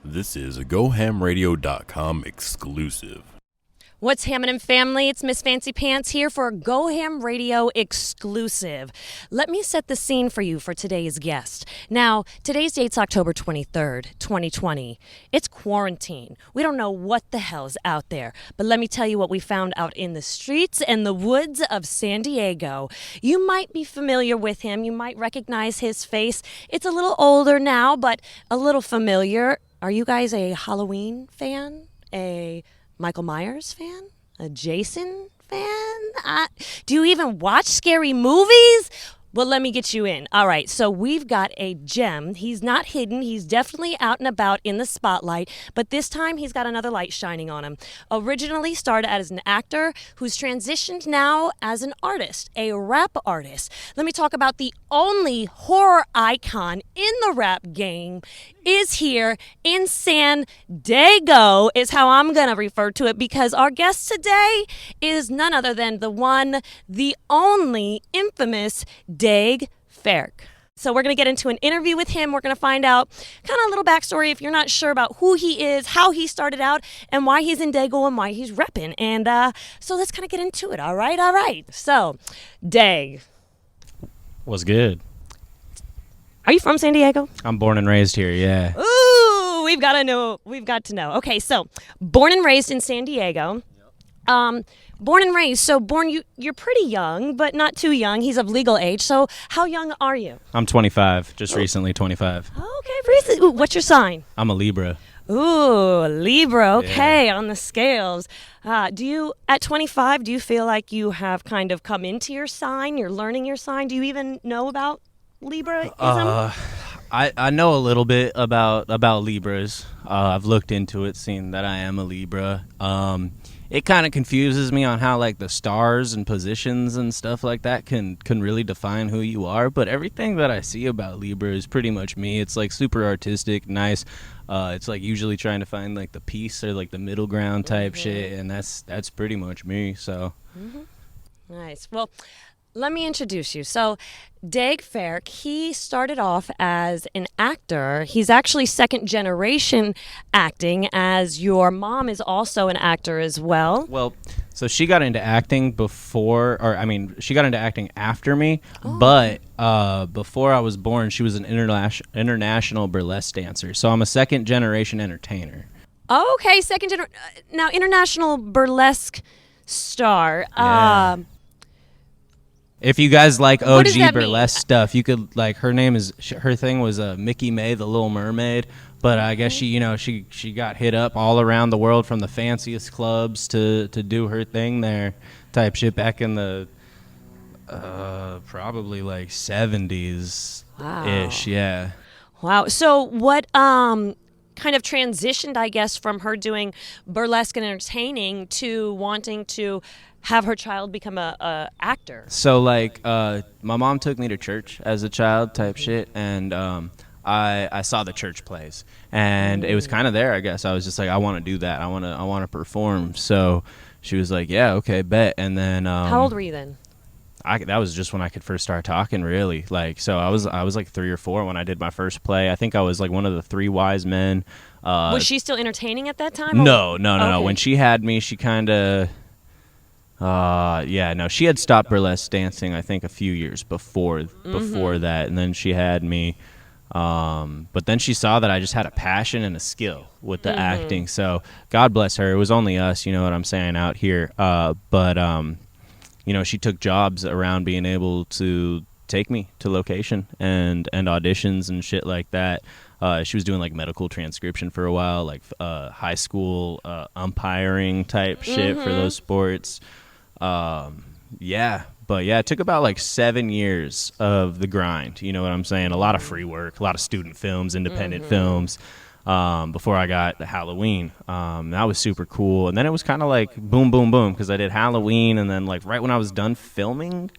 This is a GoHAMradio.com exclusive. What's hammin' family? It's Miss Fancy Pants here for a GoHAM Radio exclusive. Let me set the scene for you for today's guest. Now, today's date's October 23rd, 2020. It's quarantine. We don't know what the hell's out there. But let me tell you what we found out in the streets and the woods of San Diego. You might be familiar with him. You might recognize his face. It's a little older now, but a little familiar. Are you guys a Halloween fan? A Michael Myers fan? A Jason fan? Do you even watch scary movies? Well, let me get you in. All right, so we've got a gem. He's not hidden. He's definitely out and about in the spotlight, but this time he's got another light shining on him. Originally started as an actor who's transitioned now as an artist, a rap artist. Let me talk about the only horror icon in the rap game is here in San Diego, is how I'm going to refer to it, because our guest today is none other than the one, the only infamous Daeg Faerch. So we're going to get into an interview with him. We're going to find out kind of a little backstory if you're not sure about who he is, how he started out, and why he's in Daegu and why he's repping. And so let's kind of get into it. All right. So, Daeg. What's good? Are you from San Diego? I'm born and raised here, yeah. Ooh, we've got to know. Okay, so born and raised in San Diego. Born and raised, so you're pretty young, but not too young. He's of legal age. So how young are you? I'm 25, just recently 25. Okay, recently. Ooh, what's your sign? I'm a Libra. Ooh, Libra. Okay, Yeah. on the scales. At 25, do you feel like you have kind of come into your sign? You're learning your sign? Do you even know about Libraism? I know a little bit about Libras. I've looked into it, seen that I am a Libra. It kind of confuses me on how like the stars and positions and stuff like that can really define who you are. But everything that I see about Libra is pretty much me. It's like super artistic, nice. It's like usually trying to find like the peace or like the middle ground type shit, and that's pretty much me. So. Nice. Well, let me introduce you. So, Daeg Faerch, he started off as an actor. He's actually second generation acting, as your mom is also an actor as well. Well, so she got into acting she got into acting after me, but before I was born, she was an international burlesque dancer. So I'm a second generation entertainer. Okay, now international burlesque star. Yeah. If you guys like What does OG that burlesque mean? stuff, you could like her thing was Mickey May, the Little Mermaid. But I guess she got hit up all around the world from the fanciest clubs to do her thing there, type shit back in the probably like 70s ish. Yeah. Wow. So what kind of transitioned, I guess, from her doing burlesque and entertaining to wanting to have her child become a actor? So like my mom took me to church as a child type shit, and I saw the church plays, and it was kind of there, I guess. I was just like, I want to do that. I want to perform. So she was like, yeah, okay, bet. And then How old were you then? that was just when I could first start talking, really. Like, so I was like 3 or 4 when I did my first play. I think I was like one of the 3 wise men. Was she still entertaining at that time? No. Okay. When she had me, she kind of she had stopped burlesque dancing, I think, a few years before that, and then she had me. But then she saw that I just had a passion and a skill with the acting. So God bless her. It was only us, you know what I'm saying, out here. But she took jobs around being able to take me to location and auditions and shit like that. She was doing like medical transcription for a while, like high school umpiring type shit for those sports. But it took about like 7 years of the grind. You know what I'm saying? A lot of free work, a lot of student films, independent films. Before I got the Halloween. That was super cool. And then it was kind of like boom, boom, boom, because I did Halloween, and then like right when I was done filming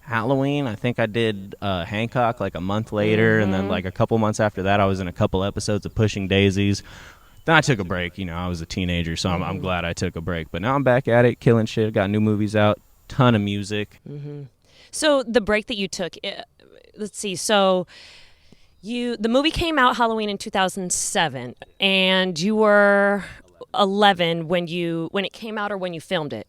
Halloween, I think I did Hancock like a month later, and then like a couple months after that, I was in a couple episodes of Pushing Daisies. Then I took a break. I was a teenager, so I'm glad I took a break. But now I'm back at it, killing shit. Got new movies out, ton of music. So the break that you took, let's see, so the movie came out Halloween in 2007, and you were 11 when it came out, or when you filmed it.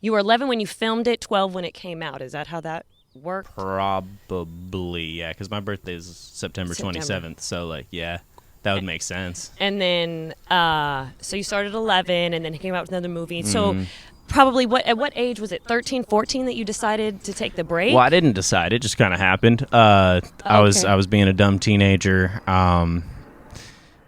You were 11 when you filmed it, 12 when it came out. Is that how that worked? Probably, yeah, because my birthday is September 27th, so, like, yeah, that would make sense. And then, so you started 11, and then it came out with another movie. So probably, at what age was it, 13, 14, that you decided to take the break? Well, I didn't decide. It just kind of happened. I was being a dumb teenager.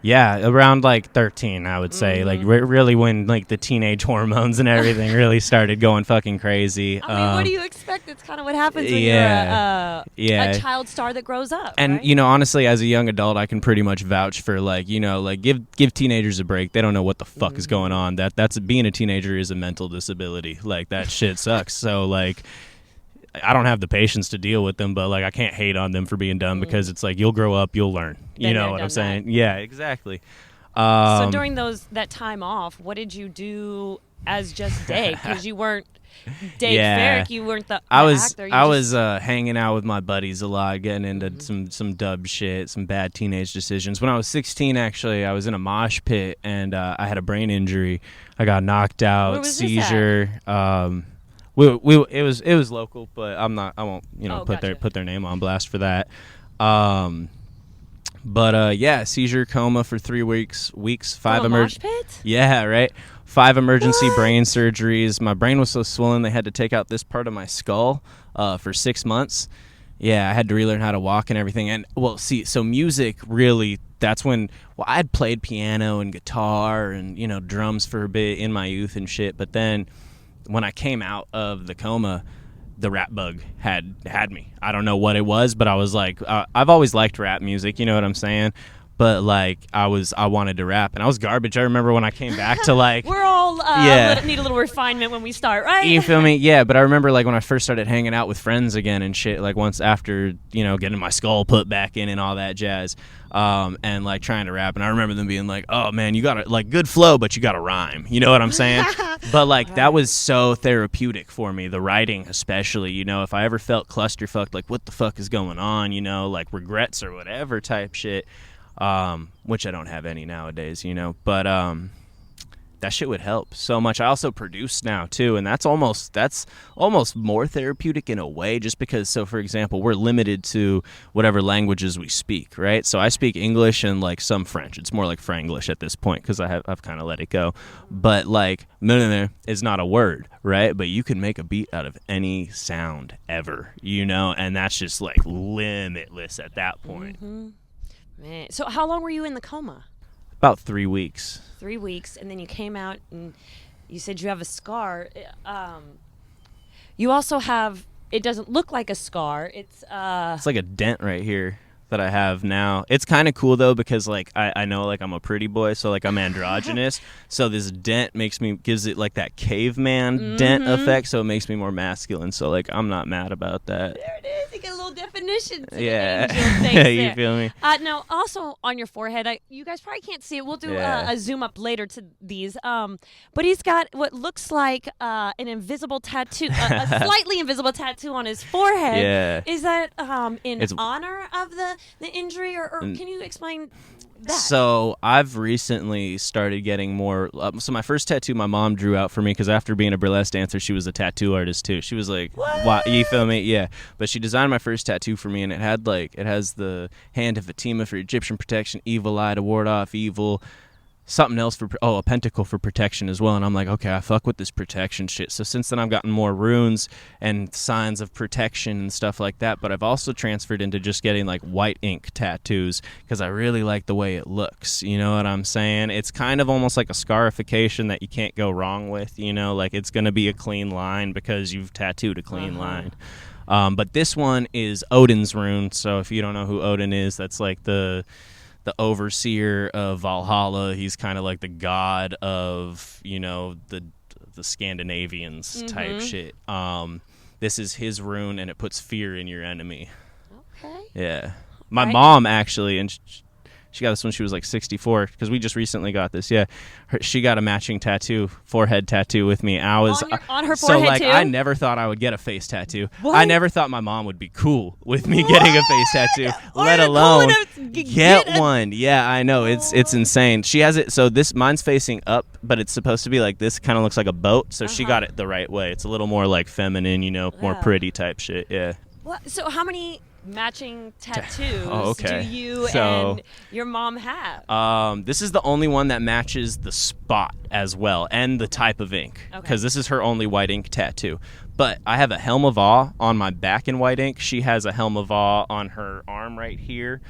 Yeah, around like 13, I would say. Like really when like the teenage hormones and everything really started going fucking crazy. I mean, what do you expect? That's kind of what happens when you're a child star that grows up. And right? you know, honestly, as a young adult, I can pretty much vouch for like, you know, like give teenagers a break. They don't know what the fuck is going on. That's being a teenager is a mental disability. Like that shit sucks. So like, I don't have the patience to deal with them, but like I can't hate on them for being dumb because it's like you'll grow up, you'll learn. You know what I'm saying? Yeah, exactly. So during that time off, what did you do as just Daeg? Because you weren't Daeg Faerch, you weren't the actor. I was hanging out with my buddies a lot, getting into some dub shit, some bad teenage decisions. When I was 16, actually, I was in a mosh pit and I had a brain injury. I got knocked out, Where was seizure. It was local, but I won't put their name on blast for that. Yeah, seizure, coma for 3 weeks, 5 emergency. 5 emergency brain surgeries. My brain was so swollen they had to take out this part of my skull for 6 months. Yeah, I had to relearn how to walk and everything. And so music really, that's when I'd played piano and guitar and drums for a bit in my youth and shit, but then when I came out of the coma, the rap bug had me. I don't know what it was, but I was like, I've always liked rap music, you know what I'm saying? But like, I wanted to rap, and I was garbage. I remember when I came back to like, we're all need a little refinement when we start, right? You feel me? Yeah. But I remember like when I first started hanging out with friends again and shit. Like once after getting my skull put back in and all that jazz, and like trying to rap, and I remember them being like, "Oh man, you got like good flow, but you got to rhyme." You know what I'm saying? But like that was so therapeutic for me, the writing especially. If I ever felt clusterfucked, like what the fuck is going on? Like regrets or whatever type shit. Which I don't have any nowadays, but that shit would help so much. I also produce now too, and that's almost more therapeutic in a way, just because, so for example, we're limited to whatever languages we speak, right? So I speak English and like some French. It's more like Franglish at this point because I've kind of let it go. But like is not a word, right? But you can make a beat out of any sound ever, and that's just like limitless at that point. Man. So how long were you in the coma? About 3 weeks. 3 weeks, and then you came out, and you said you have a scar. You also have, it doesn't look like a scar. It's like a dent right here that I have now. It's kind of cool though, because like I know like I'm a pretty boy, so like I'm androgynous. So this dent gives it like that caveman dent effect, so it makes me more masculine. So like I'm not mad about that. There it is. You get a little definition to yeah. the angel. Thanks, you feel me? No, also on your forehead, you guys probably can't see it. We'll do a zoom up later to these. But he's got what looks like an invisible tattoo, a slightly invisible tattoo on his forehead. Yeah. Is that in honor of the injury, or can you explain that? So I've recently started getting more. So my first tattoo, my mom drew out for me because after being a burlesque dancer, she was a tattoo artist too. She was like, "Wow, you feel me?" Yeah. But she designed my first tattoo for me, and it has the hand of Fatima for Egyptian protection, evil eye to ward off evil. Something else a pentacle for protection as well. And I'm like, okay, I fuck with this protection shit. So since then I've gotten more runes and signs of protection and stuff like that, but I've also transferred into just getting like white ink tattoos because I really like the way it looks. You know what I'm saying? It's kind of almost like a scarification that you can't go wrong with, like it's going to be a clean line because you've tattooed a clean line. But this one is Odin's rune. So if you don't know who Odin is, that's like the overseer of Valhalla. He's kind of like the god of, the Scandinavians type shit. This is his rune, and it puts fear in your enemy. Okay. Yeah. My mom actually, and She got this when she was like 64 because we just recently got this. Yeah, she got a matching tattoo, forehead tattoo with me. I was on her so forehead like too? I never thought I would get a face tattoo. What? I never thought my mom would be cool with me getting a face tattoo, Or let cool alone enough to get one. Yeah, I know it's insane. She has it so this mine's facing up, but it's supposed to be like this. Kind of looks like a boat, so she got it the right way. It's a little more like feminine, more pretty type shit. Yeah. So how many matching tattoos okay. do you So, and your mom have? This is the only one that matches the spot as well and the type of ink because this is her only white ink tattoo. But I have a Helm of Awe on my back in white ink. She has a Helm of Awe on her arm right here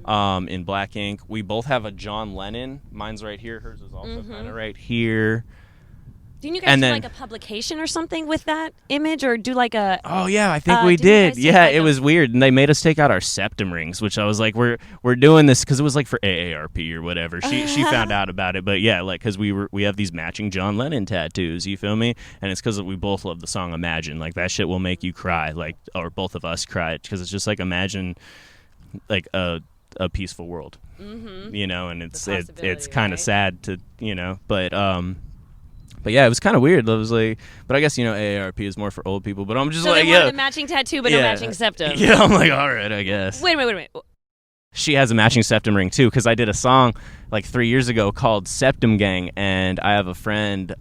in black ink. We both have a John Lennon. Mine's right here. Hers is also kind of right here. Didn't you guys do like a publication or something with that image, or do like a? Oh yeah, I think we did. Yeah, it was weird, and they made us take out our septum rings, which I was like, we're doing this because it was like for AARP or whatever. She found out about it, but yeah, like because we have these matching John Lennon tattoos. You feel me? And it's because we both love the song Imagine. Like that shit will make you cry, like or both of us cry because it's just like imagine, like a peaceful world, and it's kind of sad to But yeah, it was kind of weird. I was like, but I guess AARP is more for old people. But I'm just so like, they wanted a matching tattoo, but no matching septum. Yeah, I'm like, all right, I guess. Wait a minute. She has a matching septum ring too, because I did a song like 3 years ago called Septum Gang, and I have a friend,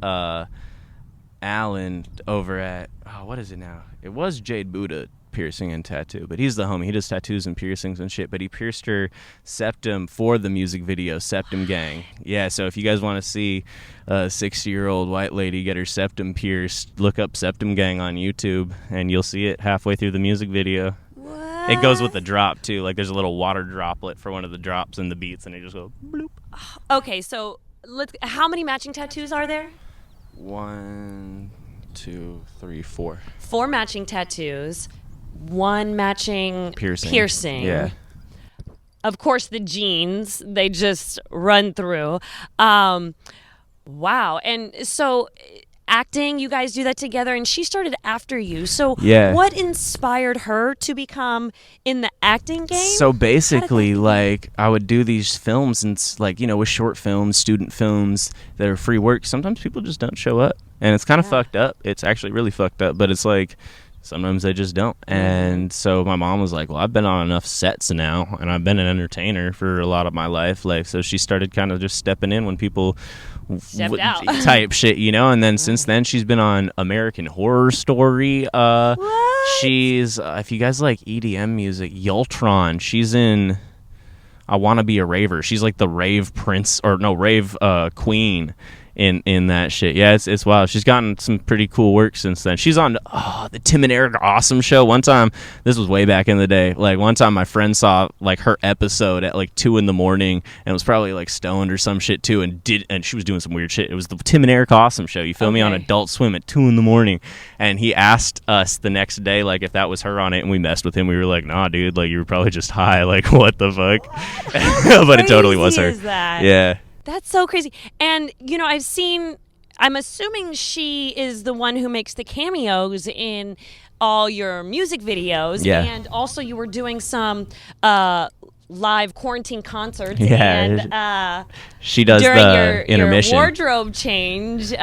Alan, over at what is it now? It was Jade Buddha piercing and tattoo, but he's the homie. He does tattoos and piercings and shit, but he pierced her septum for the music video Septum Gang. Yeah, so if you guys want to see a 60-year-old white lady get her septum pierced, look up Septum Gang on YouTube and you'll see it halfway through the music video. What? It goes with the drop too. Like there's a little water droplet for one of the drops in the beats and it just goes bloop. Okay, so how many matching tattoos are there? 1, 2, 3, 4. 4 matching tattoos. 1 matching piercing. Yeah. Of course, the genes, they just run through. Wow. And so acting, you guys do that together, and she started after you. So what inspired her to become in the acting game? So basically, like, I would do these films and, like, with short films, student films that are free work. Sometimes people just don't show up, and it's kind of fucked up. It's actually really fucked up, but it's like sometimes they just don't. And so my mom was like, well, I've been on enough sets now, and I've been an entertainer for a lot of my life. Like, so she started kind of just stepping in when people stepped out type shit, and then since then she's been on American Horror Story. She's if you guys like EDM music, Yultron. She's in I Want to Be a Raver. She's like the rave queen in that shit. Yeah, it's wild. She's gotten some pretty cool work since then. She's on the Tim and Eric Awesome Show. One time, this was way back in the day, like one time my friend saw like her episode at like 2 a.m. and it was probably like stoned or some shit too, and she was doing some weird shit. It was the Tim and Eric Awesome Show, you feel me, on Adult Swim at 2 a.m. and he asked us the next day like if that was her on it, and we messed with him. We were like, nah dude, like you were probably just high, like what the fuck. But it totally was her. Yeah. That's so crazy. And, I'm assuming she is the one who makes the cameos in all your music videos. Yeah. And also you were doing some live quarantine concerts. Yeah. And she does during the intermission. Your wardrobe change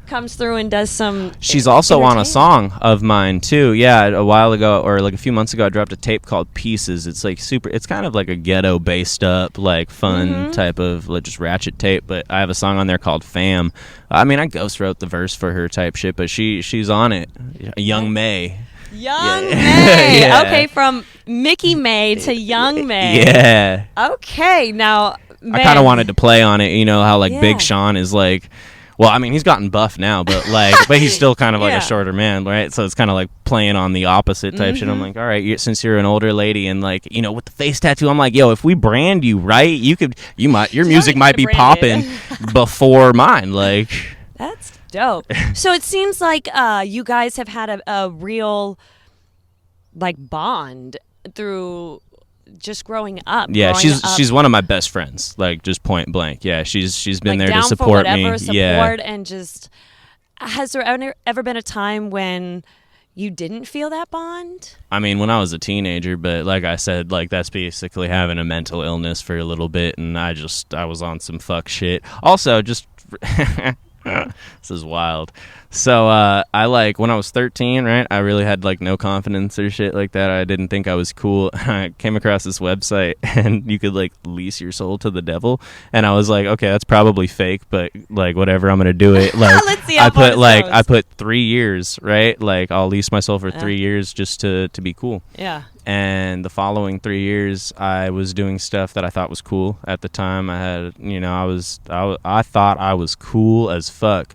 comes through and does some. She's also on a song of mine too. Yeah, a while ago or like a few months ago, I dropped a tape called Pieces. It's like it's kind of like a ghetto based up, like fun type of like just ratchet tape. But I have a song on there called Fam. I mean, I ghost wrote the verse for her type shit, but she's on it. Young May. Young May. Yeah. Okay, from Mickey May to Young May. Yeah. Okay, now man. I kind of wanted to play on it. How like Big Sean is like. Well, I mean, he's gotten buff now, but but he's still kind of like a shorter man, right? So it's kind of like playing on the opposite type shit. I'm like, all right, since you're an older lady and like, with the face tattoo, I'm like, yo, if we brand you right, your music might be popping before mine. Like, that's dope. So it seems like you guys have had a real like bond through just growing up. Yeah, she's one of my best friends, like just point blank. Yeah, she's been like there down to support for whatever, me. Support and just. Has there ever been a time when you didn't feel that bond? I mean, when I was a teenager, but like I said, like that's basically having a mental illness for a little bit, and I was on some fuck shit. Also, just this is wild. So I like when I was 13, right? I really had like no confidence or shit like that. I didn't think I was cool. I came across this website and you could like lease your soul to the devil, and I was like, okay, that's probably fake, but like whatever, I'm gonna do it. Like Let's see how I put 3 years, right? Like I'll lease my soul for 3 years just to be cool. Yeah. And the following 3 years, I was doing stuff that I thought was cool at the time. I had, I thought I was cool as fuck.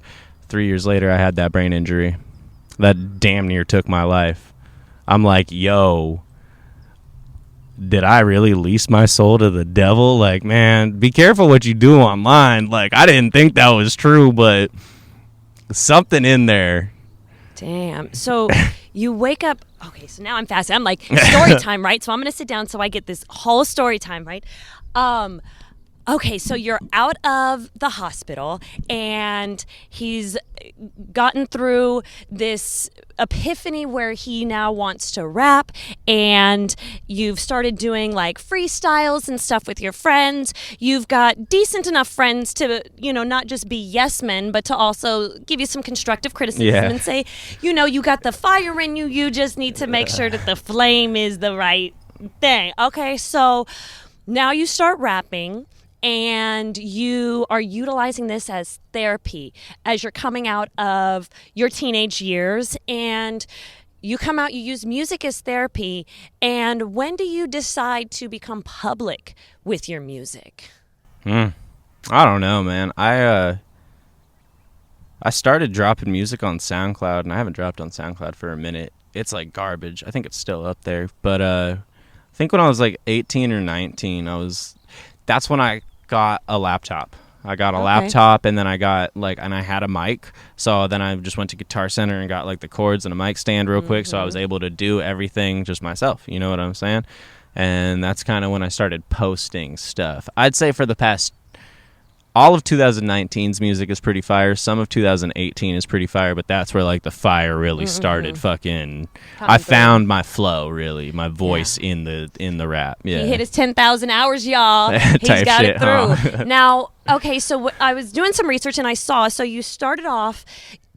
3 years later, I had that brain injury that damn near took my life. I'm like, yo, did I really lease my soul to the devil? Like, man, be careful what you do online. Like, I didn't think that was true, but something in there. Damn. So you wake up. Okay, so now I'm fasting. I'm like, story time, right? So I'm going to sit down so I get this whole story time, right? Okay, so you're out of the hospital, and he's gotten through this epiphany where he now wants to rap, and you've started doing like freestyles and stuff with your friends. You've got decent enough friends to, not just be yes men, but to also give you some constructive criticism and say, you got the fire in you. You just need to make sure that the flame is the right thing. Okay, so now you start rapping. And you are utilizing this as therapy as you're coming out of your teenage years, and you come out, you use music as therapy. And when do you decide to become public with your music? I don't know, man. I started dropping music on SoundCloud, and I haven't dropped on SoundCloud for a minute. It's like garbage. I think it's still up there. But I think when I was like 18 or 19, that's when I got a laptop. I got a laptop, and then I got and I had a mic. So then I just went to Guitar Center and got like the cords and a mic stand real quick. So I was able to do everything just myself. You know what I'm saying? And that's kind of when I started posting stuff. I'd say for the past, all of 2019's music is pretty fire. Some of 2018 is pretty fire, but that's where like the fire really started fucking. I found my flow, really, my voice in the rap. Yeah, he hit his 10,000 hours, y'all. He's got it through. Now, okay, so I was doing some research and I saw. So you started off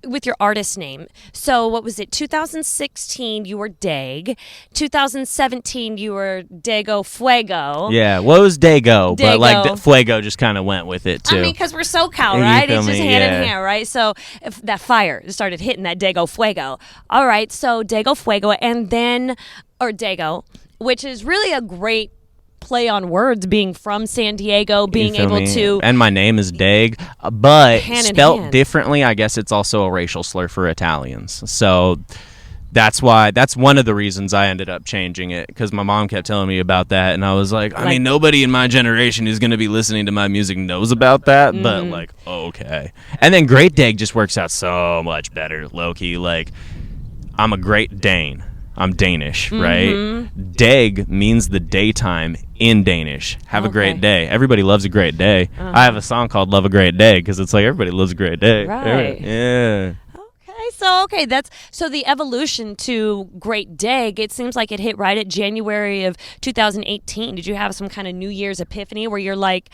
with your artist name. So what was it? 2016 you were Daeg. 2017 you were Daeg Fuego. Yeah, what was Daego? But like Fuego just kind of went with it too. I mean, because we're SoCal, right? It's just hand in hand, right? So if that fire started hitting that Daeg Fuego. All right, so Daeg Fuego, and then Daego, which is really a great play on words, being from San Diego, being able to, and my name is Daeg, but spelt differently. I guess it's also a racial slur for Italians, so that's one of the reasons I ended up changing it, because my mom kept telling me about that, and I was like, I mean, nobody in my generation who's going to be listening to my music knows about that, but like, okay. And then Great Daeg just works out so much better, low-key. Like, I'm a Great Dane. I'm Danish, right? Daeg means the daytime in Danish. Have a great day. Everybody loves a great day. I have a song called Love a Great Day because it's like everybody loves a great day. Right. Yeah. That's the evolution to Great Daeg. It seems like it hit right at January of 2018. Did you have some kind of New Year's epiphany where you're like,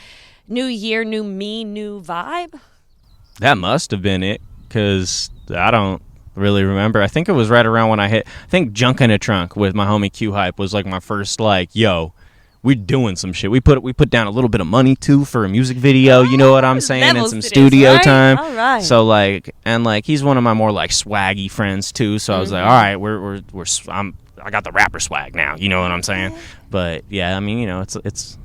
new year, new me, new vibe? That must have been it, because I don't really remember. I think it was right around when I think Junk in a Trunk with my homie Q Hype was like my first like, yo, we're doing some shit. We put down a little bit of money too for a music video, you know what I'm saying, and some studio time. All right. So like, and like he's one of my more like swaggy friends too. So I was like, all right, I got the rapper swag now, you know what I'm saying? But yeah, I mean, it's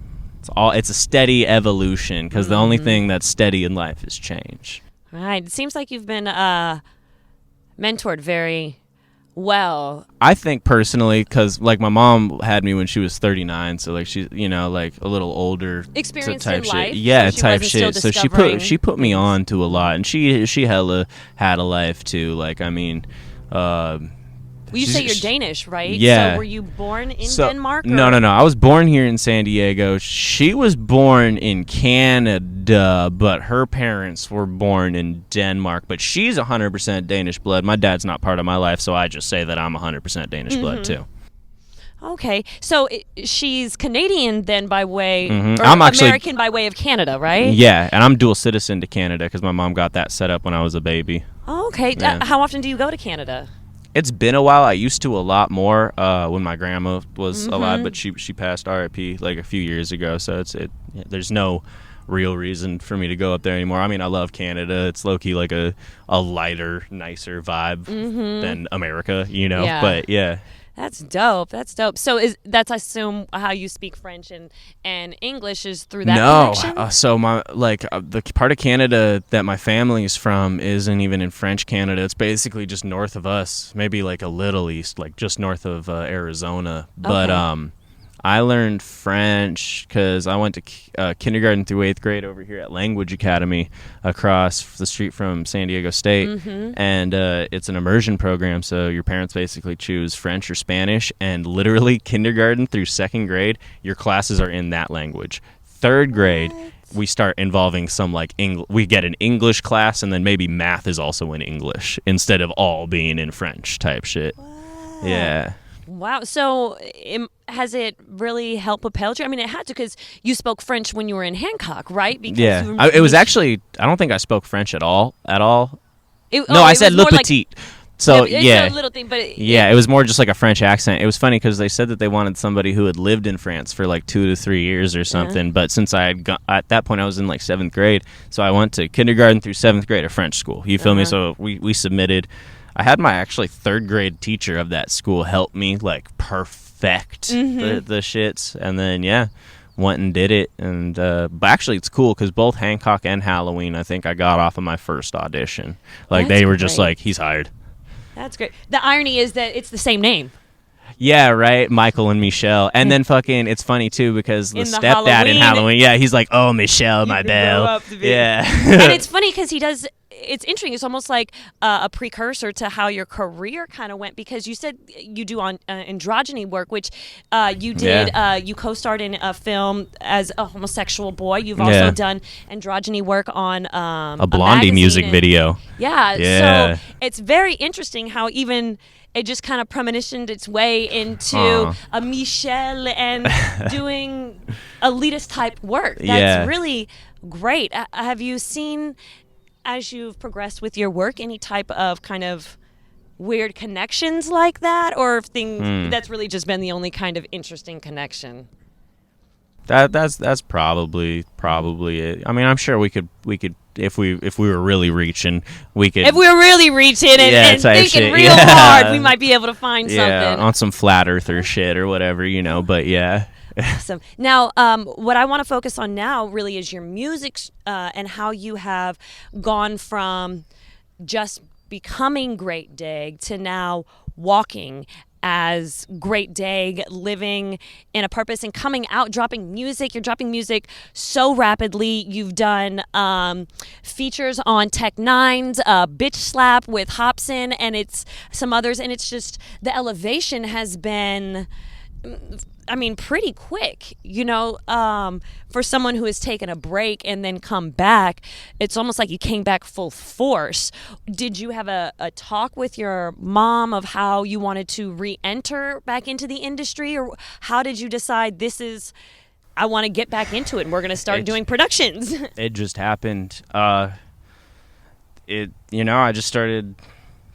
a steady evolution, because the only thing that's steady in life is change. Right. It seems like you've been mentored very well. I think personally, because like my mom had me when she was 39, so like she's like a little older, experienced type in shit. life, Yeah, so type shit. So she put me on to a lot, and she hella had a life too. Like, I mean, Well, you say you're Danish, right? Yeah. So were you born in Denmark? Or? No. I was born here in San Diego. She was born in Canada, but her parents were born in Denmark. But she's 100% Danish blood. My dad's not part of my life, so I just say that I'm 100% Danish blood, too. Okay, so she's Canadian then by way, or I'm actually American by way of Canada, right? Yeah, and I'm dual citizen to Canada because my mom got that set up when I was a baby. Oh, okay. Yeah. How often do you go to Canada? It's been a while. I used to a lot more when my grandma was alive, but she passed RIP like a few years ago. So there's no real reason for me to go up there anymore. I mean, I love Canada. It's low-key like a lighter, nicer vibe than America, you know? Yeah. But yeah. That's dope. So that's I assume how you speak French and English is through that connection? No. So the part of Canada that my family is from isn't even in French Canada. It's basically just north of us, maybe like a little east, like just north of Arizona. But I learned French because I went to kindergarten through 8th grade over here at Language Academy across the street from San Diego State. And it's an immersion program, so your parents basically choose French or Spanish, and literally kindergarten through 2nd grade, your classes are in that language. 3rd grade, we start involving some like we get an English class, and then maybe math is also in English instead of all being in French type shit. Wow. Yeah. Wow. So has it really helped propel you? I mean, it had to because you spoke French when you were in Hancock, right? Because it was actually, I don't think I spoke French at all. I said le petit. So, it's a little thing, but it was more just like a French accent. It was funny because they said that they wanted somebody who had lived in France for like 2 to 3 years or something. But since I had at that point, I was in like 7th grade. So I went to kindergarten through 7th grade at French school. You feel me? So we submitted. I had my actually 3rd grade teacher of that school help me like perfect the shits. And then, went and did it. And but actually it's cool because both Hancock and Halloween, I think I got off of my first audition. Like they were just like, he's hired. That's great. The irony is that it's the same name. Yeah, right. Michael and Michelle. And then fucking, it's funny too because the stepdad in Halloween, he's like, oh, Michelle, my belle. Yeah. And it's funny because he does. It's interesting. It's almost like a precursor to how your career kind of went because you said you do on androgyny work, which you did. Yeah. You co-starred in a film as a homosexual boy. You've also done androgyny work on a Blondie music video. Yeah. So it's very interesting how even it just kind of premonitioned its way into a Michelle and doing elitist type work. That's really great. Have you seen, as you've progressed with your work, any type of kind of weird connections like that, or things that's really just been the only kind of interesting connection? That's probably it. I mean, I'm sure we could if we were really reaching, we could. If we were really reaching and thinking real hard, we might be able to find something on some flat earther shit or whatever, But yeah. Awesome. Now, what I want to focus on now really is your music and how you have gone from just becoming Great Daeg to now walking as Great Daeg, living in a purpose and coming out, dropping music. You're dropping music so rapidly. You've done features on Tech Nine's Bitch Slap with Hobson, and it's some others, and it's just the elevation has been, I mean, pretty quick, for someone who has taken a break and then come back. It's almost like you came back full force. Did you have a talk with your mom of how you wanted to re-enter back into the industry, or how did you decide I want to get back into it and we're going to start doing productions? It just happened. I just started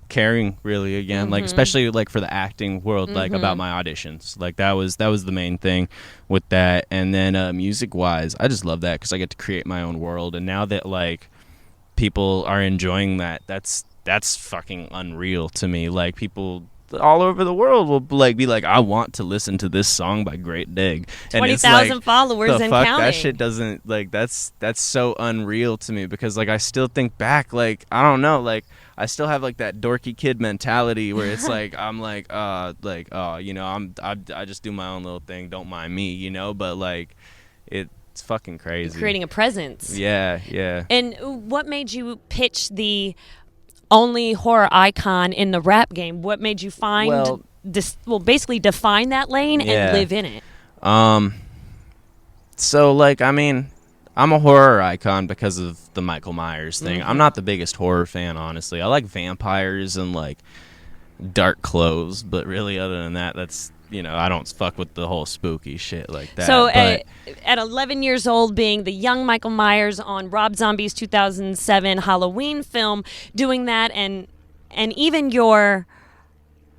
caring really again, like especially like for the acting world, like about my auditions. Like that was the main thing with that. And then music wise, I just love that because I get to create my own world. And now that like people are enjoying that's fucking unreal to me. Like people all over the world will like be like, I want to listen to this song by Great Daeg. 20,000 followers and fuck? Counting. That shit doesn't like that's so unreal to me because like I still think back, like I don't know, like I still have like that dorky kid mentality where it's like I'm like I just do my own little thing, don't mind me, but like it's fucking crazy. Creating a presence. Yeah. And what made you pitch the only horror icon in the rap game. What made you find Well, basically define that lane and live in it? So, like, I mean, I'm a horror icon because of the Michael Myers thing. I'm not the biggest horror fan, honestly. I like vampires and, like, dark clothes, but really, other than that, that's, you know, I don't fuck with the whole spooky shit like that. So, at 11 years old, being the young Michael Myers on Rob Zombie's 2007 Halloween film, doing that, and even your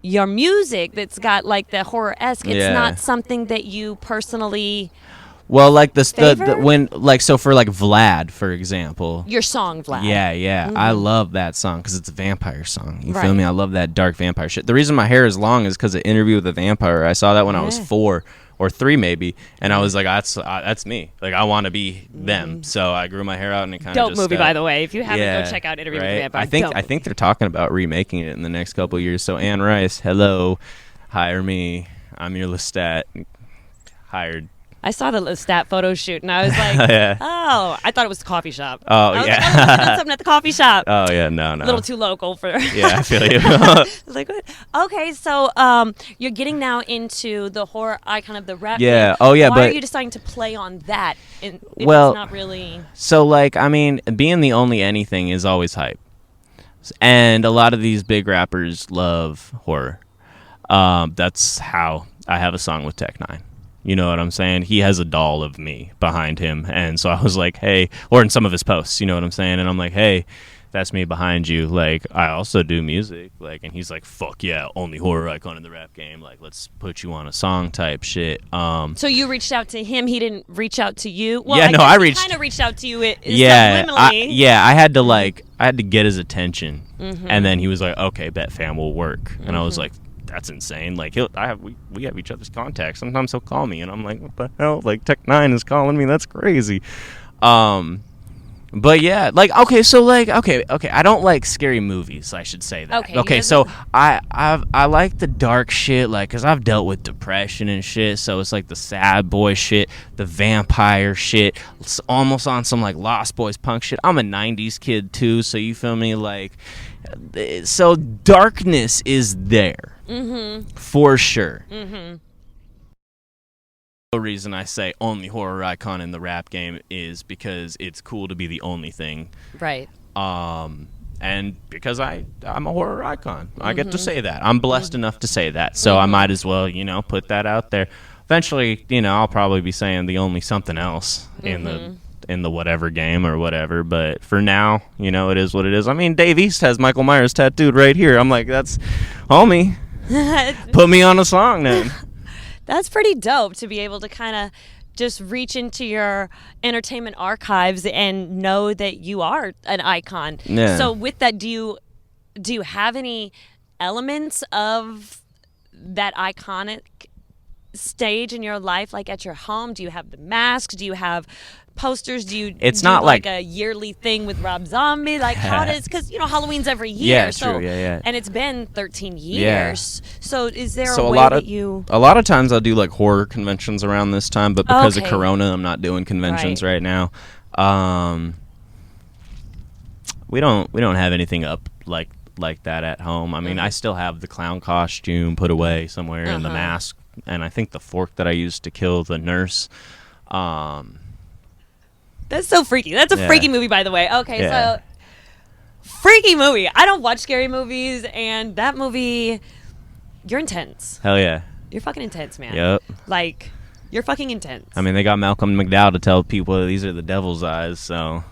music that's got, like, the horror-esque, it's not something that you personally... Well, like when like so for like Vlad, for example. Your song, Vlad. Yeah. I love that song because it's a vampire song. You feel me? I love that dark vampire shit. The reason my hair is long is because of Interview with a Vampire. I saw that when I was 4 or 3 maybe, and I was like, that's me. Like I want to be them. So I grew my hair out and it kind of dope movie, by the way. If you haven't, go check out Interview with a Vampire. I think they're talking about remaking it in the next couple of years. So Anne Rice, hello, hire me. I'm your Lestat. Hired. I saw the Lestat photo shoot, and I was like, oh, I thought it was the coffee shop. Oh, I was like, oh, I did something at the coffee shop. Oh, yeah, no. A little too local for... Yeah, I feel you. Like, what? Okay, so you're getting now into the horror icon of the rap Yeah, game. oh, yeah, Why but... are you deciding to play on that? If it's not really... So, like, I mean, being the only anything is always hype. And a lot of these big rappers love horror. That's how I have a song with Tech Nine. You know what I'm saying? He has a doll of me behind him. And so I was like, hey, or in some of his posts, you know what I'm saying? And I'm like, hey, that's me behind you. Like, I also do music. Like, and he's like, fuck yeah, only horror icon in the rap game. Like, let's put you on a song type shit. So you reached out to him. He didn't reach out to you? Well, yeah, I kind of reached out to you subliminally. I had to get his attention. And then he was like, okay, bet fam will work. And I was like, that's insane. Like we have each other's contacts. Sometimes he'll call me and I'm like, what the hell? Like Tech Nine is calling me. That's crazy. But yeah, like okay, I don't like scary movies, I should say that. Okay, so I like the dark shit, like, cause I've dealt with depression and shit, so it's like the sad boy shit, the vampire shit, it's almost on some like Lost Boys punk shit. I'm a 90s kid too, so you feel me, like, so darkness is there. For sure. The reason I say only horror icon in the rap game is because it's cool to be the only thing. Right. And because I'm a horror icon. I get to say that. I'm blessed enough to say that. So I might as well, put that out there. Eventually, I'll probably be saying the only something else in the whatever game or whatever, but for now, it is what it is. I mean, Dave East has Michael Myers tattooed right here. I'm like, that's homie. Put me on a song then. That's pretty dope to be able to kind of just reach into your entertainment archives and know that you are an icon. Yeah. So with that, do you have any elements of that iconic stage in your life, like at your home? Do you have the masks? Do you have posters? Do you it's do not like a yearly thing with Rob Zombie? Like how does, because Halloween's every year. Yeah, so, true. Yeah. And it's been 13 years. Yeah. So is there a way that you... A lot of times I'll do like horror conventions around this time, but because of Corona, I'm not doing conventions right now. We don't have anything up like that at home. I mean, I still have the clown costume put away somewhere in the mask, and I think the fork that I used to kill the nurse. That's so freaky. That's a freaky movie, by the way. Okay, so freaky movie. I don't watch scary movies, and that movie, you're intense. Hell yeah. You're fucking intense, man. Yep. Like, you're fucking intense. I mean, they got Malcolm McDowell to tell people these are the devil's eyes, so...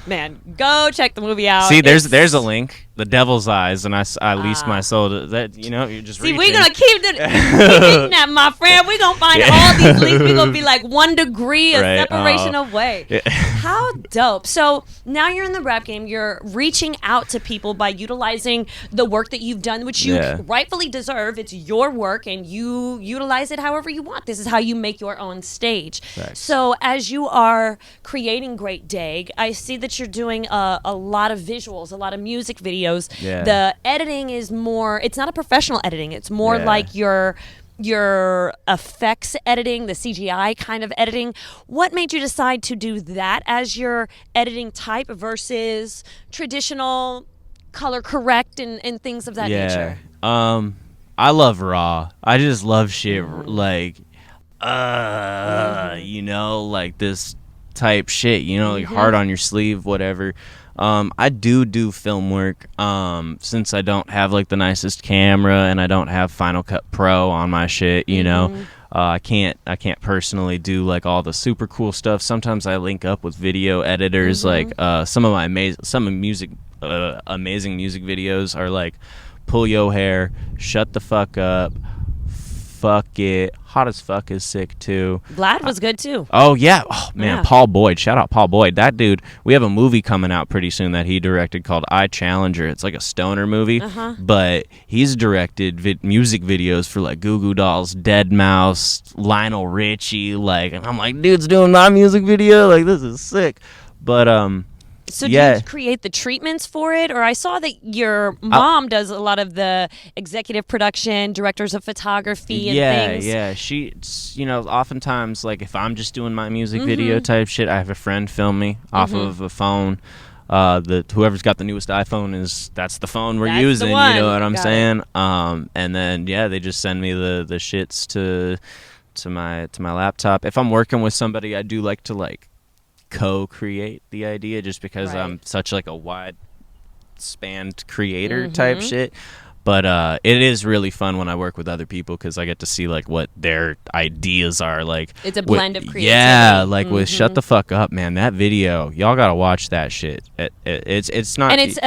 Man, go check the movie out. See, there's a link. The Devil's Eyes, and I leased my soul to that. You're just see, reaching. we're gonna keep that, my friend. We're gonna find all these links. We're gonna be like 1 degree of separation away. Yeah. How dope! So now you're in the rap game. You're reaching out to people by utilizing the work that you've done, which you rightfully deserve. It's your work, and you utilize it however you want. This is how you make your own stage. Thanks. So as you are creating Great Daeg, I see that you're doing a lot of visuals, a lot of music videos. Yeah. The editing is more, it's not a professional editing. It's more like your effects editing, the CGI kind of editing. What made you decide to do that as your editing type versus traditional color correct and things of that nature? I love raw. I just love shit like you know, like this type shit, you know, like hard on your sleeve, whatever. I do film work. Since I don't have like the nicest camera and I don't have Final Cut Pro on my shit, you know, I can't personally do like all the super cool stuff. Sometimes I link up with video editors, like some amazing music videos are like pull your hair, shut the fuck up, fuck it. Hot as fuck is sick too. Vlad was good too. Oh yeah. Oh man, Yeah. Paul Boyd. Shout out Paul Boyd. That dude, we have a movie coming out pretty soon that he directed called I Challenger. It's like a stoner movie, but he's directed music videos for like Goo Goo Dolls, Dead Mouse, Lionel Richie, like, and I'm like, dude's doing my music video, like this is sick. But So do yeah. you create the treatments for it? Or I saw that your mom does a lot of the executive production, directors of photography and things. Yeah. She, you know, oftentimes, like, if I'm just doing my music video type shit, I have a friend film me off of a phone. Whoever's got the newest iPhone that's the phone we're That's the using, one. you know what I'm Got saying? And then, they just send me the shits to my laptop. If I'm working with somebody, I do like to, like, co-create the idea just because I'm such like a wide spanned creator type shit. But it is really fun when I work with other people because I get to see like what their ideas are. Like It's a blend of creativity. Yeah, like with Shut the Fuck Up, man. That video, y'all gotta watch that shit. It's not. And it's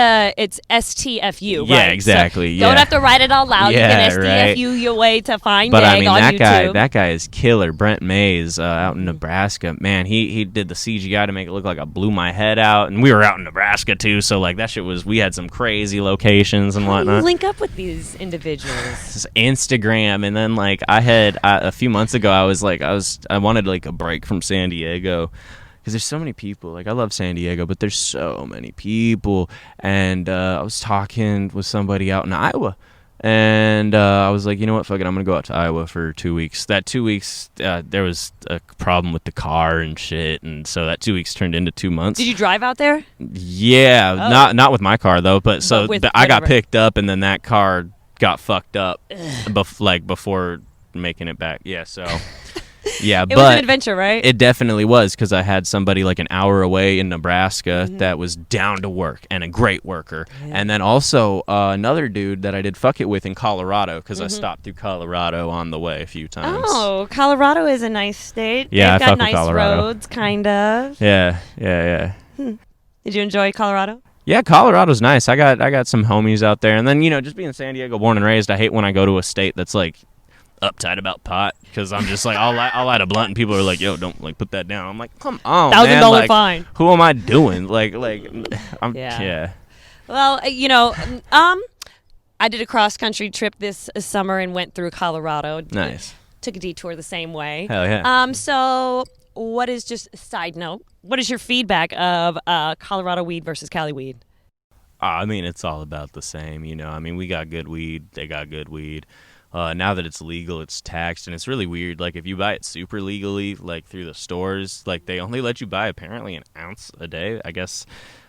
STFU, right? Yeah, exactly. So don't have to write it out loud. Yeah, you can STFU your way to find But Daeg I mean, on YouTube. that guy is killer. Brent Mays out in Nebraska, man. He did the CGI to make it look like I blew my head out, and we were out in Nebraska too. So like that shit was. We had some crazy locations and How do you whatnot. link up with these individuals? Just Instagram, and then like a few months ago I wanted like a break from San Diego because there's so many people. Like I love San Diego, but there's so many people. And I was talking with somebody out in Iowa, and I was like, you know what, fuck it, I'm gonna go out to Iowa for 2 weeks. That 2 weeks, there was a problem with the car and shit, and so that 2 weeks turned into 2 months. Did you drive out there? Yeah, not with my car though. But so with I got whatever. picked up, and then that car got fucked up, before making it back. Yeah, so yeah, It but was an adventure, right? it definitely was because I had somebody like an hour away in Nebraska that was down to work and a great worker, and then also another dude that I did fuck it with in Colorado because I stopped through Colorado on the way a few times. Oh, Colorado is a nice state. Yeah, They've I fuck got with nice Colorado. roads, kind of. Yeah. Did you enjoy Colorado? Yeah, Colorado's nice. I got some homies out there, and then just being San Diego born and raised, I hate when I go to a state that's like uptight about pot because I'm just like I'll light a blunt and people are like, yo, don't like put that down. I'm like, come on, man. $1,000 Like, fine. who am I doing? Like I'm Yeah. Well, I did a cross country trip this summer and went through Colorado. Nice. Took a detour the same way. Hell yeah. So what is just a side note? What is your feedback of Colorado weed versus Cali weed? I mean, it's all about the same, I mean, we got good weed, they got good weed. Now that it's legal, it's taxed, and it's really weird. Like, if you buy it super legally, like, through the stores, like, they only let you buy, apparently, an ounce a day. I guess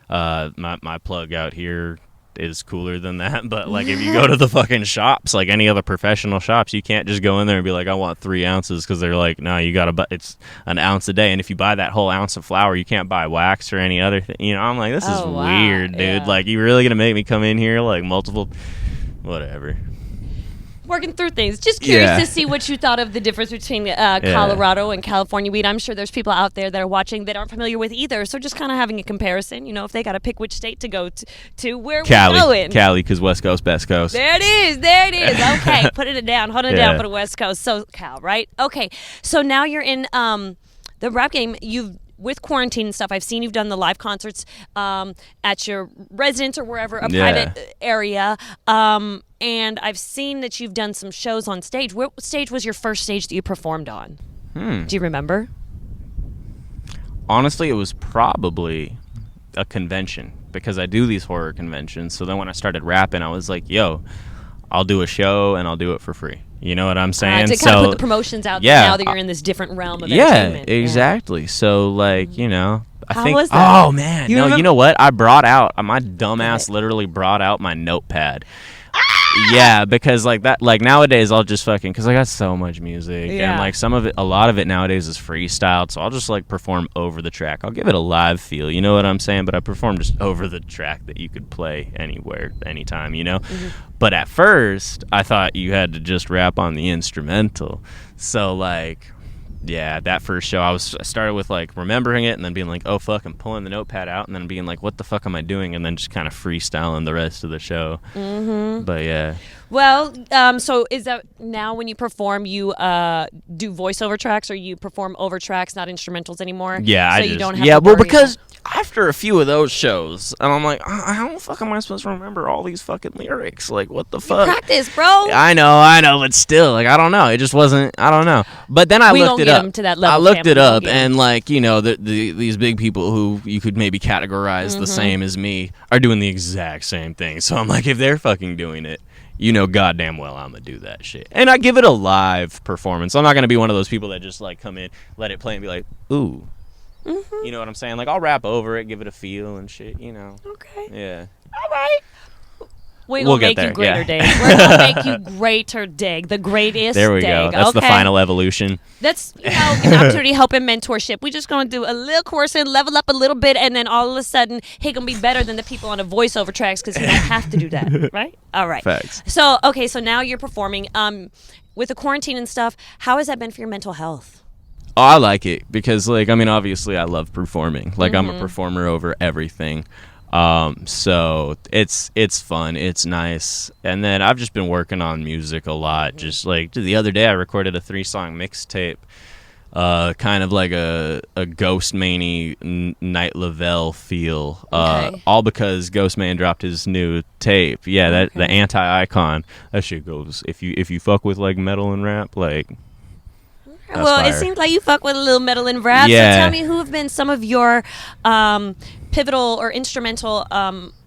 my plug out here is cooler than that, but, like, if you go to the fucking shops, like any other professional shops, you can't just go in there and be like, I want 3 ounces, because they're like, no, you gotta buy, it's an ounce a day, and if you buy that whole ounce of flour, you can't buy wax or any other thing. I'm like, this is Oh, wow. weird, dude. Yeah. Like, you really gonna make me come in here, like, multiple, whatever. Working through things. Just curious Yeah. to see what you thought of the difference between Colorado and California weed. I'm sure there's people out there that are watching that aren't familiar with either. So just kind of having a comparison. If they got to pick which state to go to where we're going. Cali, because West Coast, best coast. There it is. Okay, put it down. Hold it down Yeah. for the West Coast. So Cal, right? Okay. So now you're in the rap game. With quarantine and stuff, I've seen you've done the live concerts at your residence or wherever, a private area. And I've seen that you've done some shows on stage. What stage was your first stage that you performed on? Do you remember? Honestly, it was probably a convention because I do these horror conventions. So then when I started rapping, I was like, yo, I'll do a show and I'll do it for free. You know what I'm saying? To kind of put the promotions out there now that you're in this different realm of entertainment. Yeah, exactly. So, like, you know, I How think. was that? Oh man, You no, remember- you know what? I brought out my dumbass. Literally brought out my notepad. Yeah, because like that, like nowadays I'll just fucking, because I got so much music and like a lot of it nowadays is freestyled, so I'll just like perform over the track. I'll give it a live feel, you know what I'm saying? But I perform just over the track that you could play anywhere, anytime, you know? But at first, I thought you had to just rap on the instrumental. So like, yeah, that first show, I started with like remembering it and then being like, oh fuck, I'm pulling the notepad out, and then being like, what the fuck am I doing? And then just kind of freestyling the rest of the show. But yeah. Well, so is that now when you perform, you do voiceover tracks, or you perform over tracks, not instrumentals anymore? Yeah, so you don't have to well, worry because after a few of those shows, and I'm like, how the fuck am I supposed to remember all these fucking lyrics? Like, what the fuck? practice, bro. I know, but still, like, I don't know. It just wasn't. I don't know. But then I looked it up. To that level, I looked it up, and like, you know, these big people who you could maybe categorize the same as me are doing the exact same thing. So I'm like, if they're fucking doing it, you know goddamn well I'm gonna do that shit. And I give it a live performance. I'm not gonna be one of those people that just like come in, let it play, and be like, ooh. You know what I'm saying? Like, I'll rap over it, give it a feel and shit, you know. Okay. Yeah. All right. We're We'll going to get make you there, greater, Daeg. We're going to make you greater, Daeg. The greatest There we Daeg. go. That's the okay? final evolution. That's, you know, an opportunity, help, and mentorship. We're just going to do a little course and level up a little bit, and then all of a sudden, he going to be better than the people on the voiceover tracks because he don't have to do that, right? All right. Facts. So, okay, so now you're performing. With the quarantine and stuff, how has that been for your mental health? Oh, I like it because, like, I mean, obviously I love performing. Like, I'm a performer over everything. So it's fun. It's nice. And then I've just been working on music a lot. Just like the other day I recorded a 3-song mixtape, kind of like a Ghost Maney Night Lavelle feel. All because Ghost Man dropped his new tape. Yeah, that the Anti-Icon. That shit goes, if you fuck with like metal and rap, like, well, fire. it seems like you fuck with a little metal and rap. Yeah. So tell me, who have been some of your pivotal or instrumental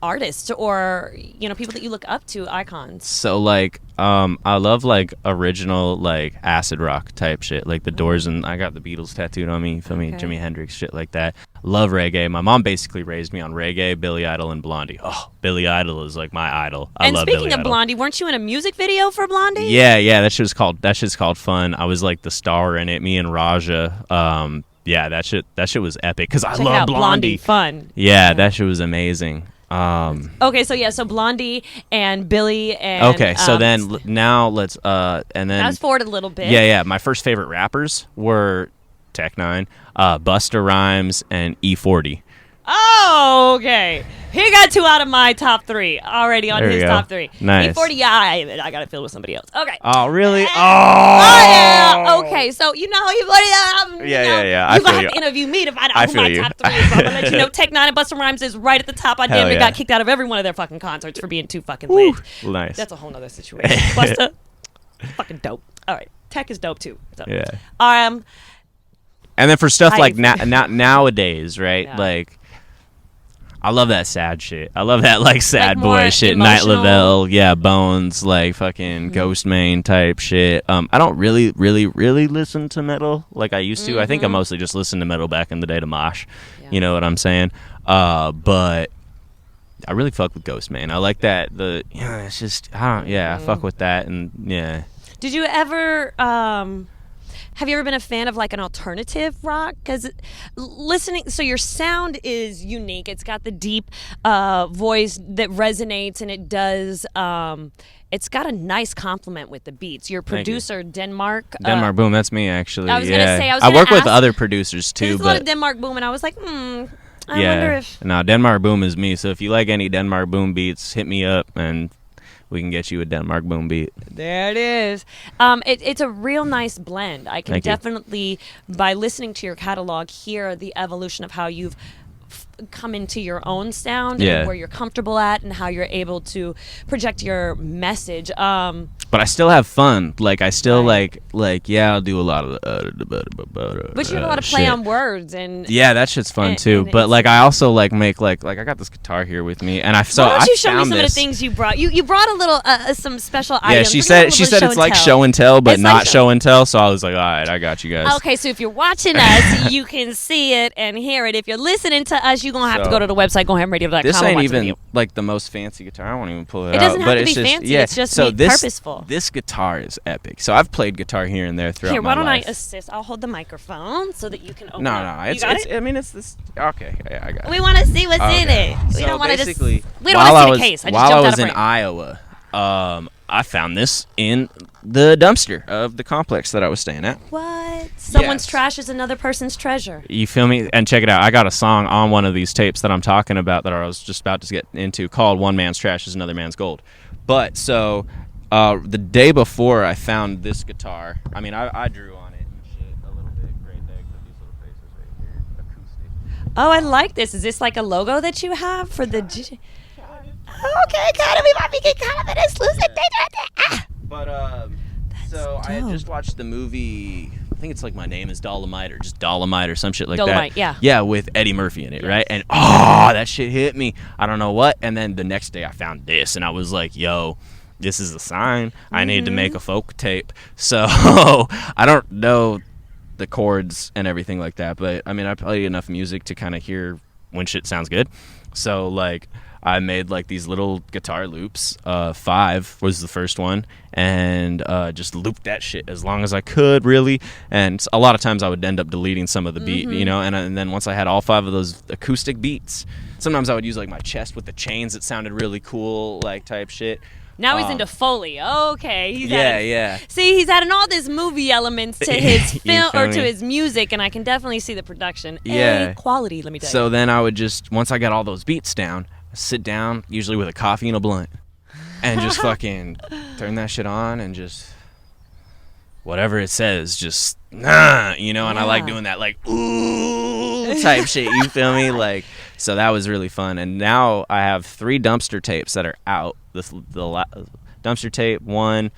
artists, or, you know, people that you look up to, icons? So like, I love like original like acid rock type shit, like the Doors, and I got the Beatles tattooed on me. You feel me? Jimi Hendrix, shit like that. Love reggae. My mom basically raised me on reggae, Billy Idol, and Blondie. Oh, Billy Idol is like my idol. I love Billy Idol. And speaking of Blondie, weren't you in a music video for Blondie? Yeah. That shit's called Fun. I was like the star in it. Me and Raja. Yeah, that shit was epic because I Check love out Blondie. Fun. Yeah, that shit was amazing. Okay, so Blondie and Billy and okay, so then now let's and then fast forward a little bit. Yeah. My first favorite rappers were Tech Nine, Busta Rhymes, and E40. Oh, okay. He got 2 out of my top 3 already on There his we go. top 3. Nice. E40, I got to fill with somebody else. Okay. Oh, really? Oh, yeah. Okay, so you know E40. Yeah. I You feel have you. to interview me to find I out who feel my you. top 3 is. I'm gonna let you know Tech Nine and Busta Rhymes is right at the top. I damn Hell near yeah. got kicked out of every one of their fucking concerts for being too fucking late. Nice. That's a whole nother situation. Busta, fucking dope. All right, Tech is dope too. So, Yeah. Um. And then for stuff I- like nowadays, right? Yeah. Like, I love that sad shit. I love that like sad Like more boy shit. Night emotional? Lavelle, yeah, Bones, like fucking Ghost Main type shit. I don't really listen to metal like I used to. I think I mostly just listened to metal back in the day to mosh. Yeah. You know what I'm saying? But I really fuck with Ghost Man. I like that. It's just I fuck with that, and yeah. Did you ever have you ever been a fan of like an alternative rock? Because listening, so your sound is unique. It's got the deep voice that resonates, and it does. It's got a nice complement with the beats. Your Thank you. producer, Denmark. Denmark Boom, that's me actually. I was yeah. gonna say, I work with other producers too, There's a lot of but Denmark Boom, and I was like, I yeah. wonder if. No, Denmark Boom is me. So if you like any Denmark Boom beats, hit me up and we can get you a Denmark Boom beat. There it is. It's a real nice blend. I can Thank you. definitely, by listening to your catalog, hear the evolution of how you've come into your own sound Yeah. and where you're comfortable at and how you're able to project your message. But I still have fun. Like I still Right. I'll do a lot of But you have a lot of play on words and yeah, that shit's fun and- too. and But it's- like I also like make like I got this guitar here with me, and I Why don't you show me found some of the this. things you brought? You brought a little some special Yeah, items. she We're gonna said have a little it's like show and tell, but It's like not show and tell. So I was like, all right, I got you guys. Okay, so if you're watching us, you can see it and hear it. If you're listening to us, you're gonna have to So, go to the website GoHamRadio.com. This and ain't watch the even video. like the most fancy guitar. I won't even pull it out. It doesn't have but to it's be just, fancy, Yeah. it's just so be this, purposeful. This guitar is epic. So I've played guitar here and there throughout Here, my why don't life. I assist? I'll hold the microphone so that you can open No, it. no, You it's got it's. it? I mean, it's this. Okay, yeah, I got it. We want to see what's in Okay. it. We So don't want to just. basically, We don't want while to see I was- the case. I just while I jumped was out of in frame. Iowa, I found this in the dumpster of the complex that I was staying at. What? Someone's Yes. trash is another person's treasure. You feel me? And check it out. I got a song on one of these tapes that I'm talking about that I was just about to get into called "One Man's Trash is Another Man's Gold." But so the day before I found this guitar, I mean, I drew on it and shit a little bit. Great Daeg, put these little faces right here, acoustic. Oh, I like this. Is this like a logo that you have for the? Okay, kind of. We might be getting kind of an exclusive thing right there. Ah. But so I had dope. just watched the movie. I think it's like My Name Is Dolomite or just Dolomite or some shit like Dolomite, that. yeah. Yeah, with Eddie Murphy in it, right? And that shit hit me. I don't know what. And then the next day I found this and I was like, yo, this is a sign. I need to make a folk tape. So I don't know the chords and everything like that, but I mean I play enough music to kind of hear when shit sounds good. So like I made like these little guitar loops. 5 was the first one, and just looped that shit as long as I could, really. And a lot of times I would end up deleting some of the beat, you know. And then once I had all 5 of those acoustic beats, sometimes I would use like my chest with the chains. It sounded really cool, like type shit. Now he's into Foley. Okay, he's Yeah. See, he's adding all these movie elements to his You film feel or to me? his music, and I can definitely see the production. Yeah. Quality. Let me tell you. So then I would just, once I got all those beats down, sit down, usually with a coffee and a blunt, and just fucking turn that shit on and just whatever it says, just you know. And I like Yeah. doing that like ooh type shit. You feel me? Like, so that was really fun. And now I have 3 dumpster tapes that are out. Dumpster tape 1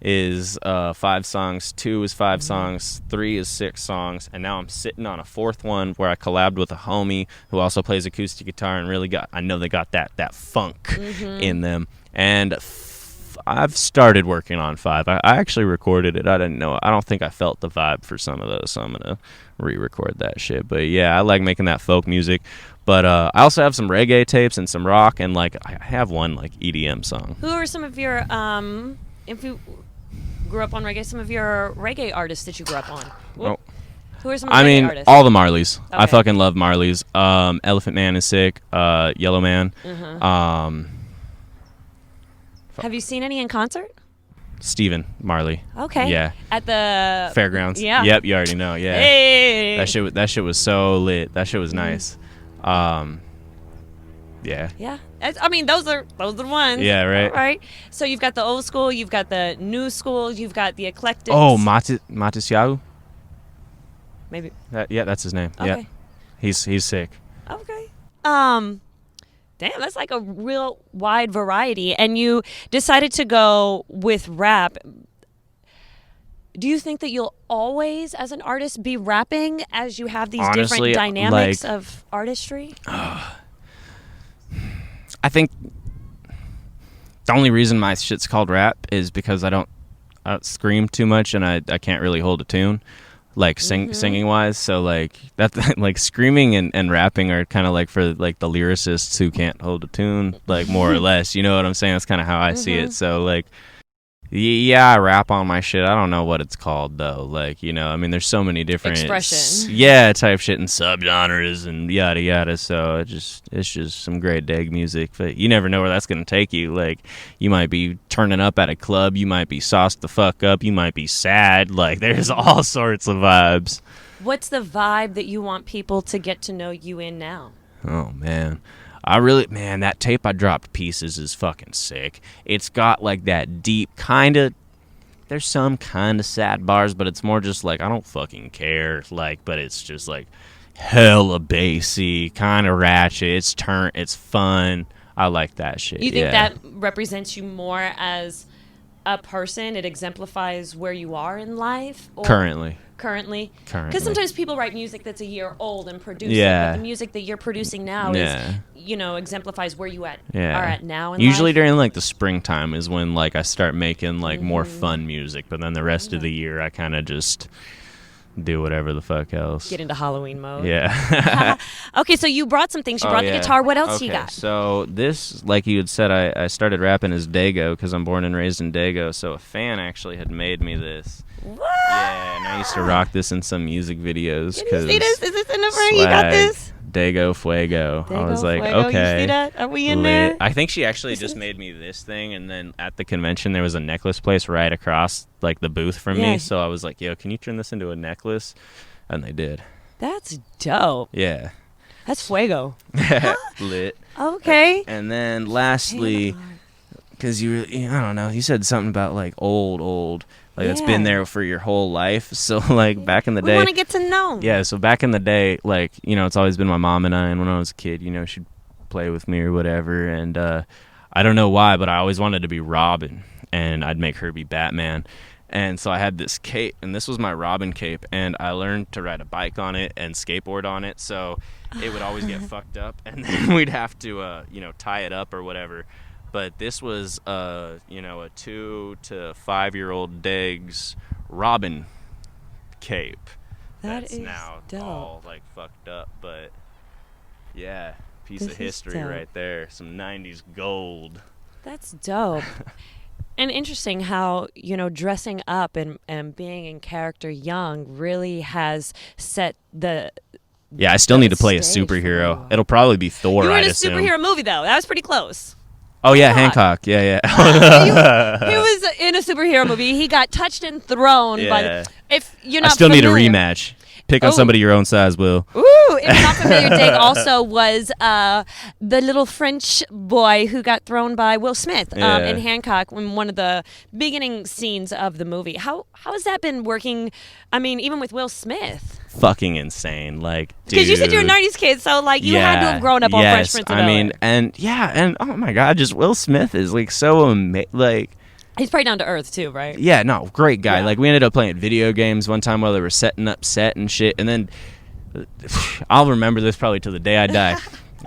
is 5 songs, 2 is 5 songs, 3 is 6 songs, and now I'm sitting on a 4th one where I collabed with a homie who also plays acoustic guitar and really I know they got that funk in them. And I've started working on 5. I actually recorded it. I don't think I felt the vibe for some of those, so I'm gonna re-record that shit. But yeah, I like making that folk music. But I also have some reggae tapes and some rock, and like I have one like EDM song. Who are some of your if you grew up on reggae, some of your reggae artists that you grew up on? Oh. Who are some of the I reggae mean, artists? all the Marleys. I Okay. fucking love Marleys. Elephant Man is sick. Yellow Man. Have you seen any in concert? Stephen Marley. Okay. Yeah. At the Fairgrounds. Yeah. Yep, you already know. Yeah. Hey. That shit was so lit. That shit was nice. Yeah. Yeah. I mean, those are the ones. Yeah, right. Right. So you've got the old school, you've got the new school, you've got the eclectic. Oh, Matisiau? Maybe. Yeah, that's his name. Okay. Yeah. He's sick. Okay. Damn, that's like a real wide variety. And you decided to go with rap. Do you think that you'll always, as an artist, be rapping as you have these Honestly, different dynamics like- of artistry? I think the only reason my shit's called rap is because I don't scream too much and I can't really hold a tune, like singing wise. So like that like screaming and rapping are kind of like for like the lyricists who can't hold a tune, like more or less. You know what I'm saying? That's kind of how I see it. So like. Yeah, I rap on my shit. I don't know what it's called though. Like, you know, I mean, there's so many different Expression. Yeah, type shit and subgenres and yada yada. So it's just some great Daeg music. But you never know where that's gonna take you. Like, you might be turning up at a club. You might be sauced the fuck up. You might be sad. Like, there's all sorts of vibes. What's the vibe that you want people to get to know you in now? Oh man. That tape I dropped, Pieces, is fucking sick. It's got like that deep there's some kind of sad bars, but it's more just like I don't fucking care, like, but it's just like hella bassy, kind of ratchet. It's fun. I like that shit. You think that represents you more as a person? It exemplifies where you are in life? Or Currently. Because sometimes people write music that's a year old and produce it, but the music that you're producing now is, exemplifies where you are at now in Usually life. during like the springtime is when like I start making like more fun music, but then the rest of the year I kind of just do whatever the fuck else. Get into Halloween mode. Yeah. Okay, so you brought some things. You brought the guitar. What else you got? So this, like you had said, I started rapping as Daego because I'm born and raised in Daego. So a fan actually had made me this. What? Yeah, and I used to rock this in some music videos. Can you see this? Is this in the frame? You got this? Daego Fuego. I was like, Fuego. okay. You see that? Are we in lit. there? I think she actually just made me this thing, and then at the convention there was a necklace place right across like the booth from me. So I was like, yo, can you turn this into a necklace? And they did. That's dope. Yeah. That's Fuego. Lit. Okay. And then lastly, because I don't know, you said something about like old. Like it's been there for your whole life. So like back in the day, we want to get to know. Yeah, so back in the day, like, it's always been my mom and I, and when I was a kid, she'd play with me or whatever, and I don't know why, but I always wanted to be Robin, and I'd make her be Batman. And so I had this cape, and this was my Robin cape, and I learned to ride a bike on it and skateboard on it, so it would always get fucked up, and then we'd have to tie it up or whatever. But this was, a 2 to 5 year old Daeg's Robin cape. That's now dope. all like fucked up, but yeah, piece This of history right there. Some 90s gold. That's dope. And interesting how, dressing up and being in character young really has set the... Yeah, I still need to play a superhero. It'll probably be Thor, You were in I'd a assume. superhero movie, though. That was pretty close. Oh, yeah, Hancock. Yeah. He was in a superhero movie. He got touched and thrown. Yeah. But if you're not I still familiar, need a rematch. Pick on somebody your own size, Will. Ooh, if you're not familiar, Daeg also was the little French boy who got thrown by Will Smith in Hancock in one of the beginning scenes of the movie. How has that been working? I mean, even with Will Smith. Fucking insane, like, dude. Because you said you're a '90s kid, so like you had to have grown up on Fresh Prince of Bel-Air. I mean, and oh my God, just Will Smith is like so like. He's pretty down to earth too, right? Yeah, no, great guy. Like we ended up playing video games one time while they were setting up set and shit, and then I'll remember this probably till the day I die.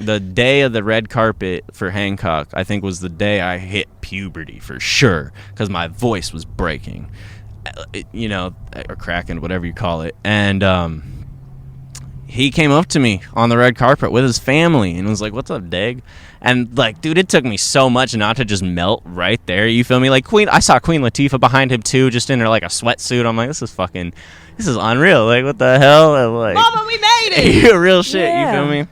The day of the red carpet for Hancock, I think, was the day I hit puberty for sure, because my voice was breaking, or cracking, whatever you call it, and he came up to me on the red carpet with his family and was like, "What's up, Daeg?" And like, dude, it took me so much not to just melt right there. You feel me? Like I saw Queen Latifah behind him too, just in her like a sweatsuit. I'm like, this is unreal. Like, what the hell? And, like, Mama, we made it. Real shit. Yeah. You feel me?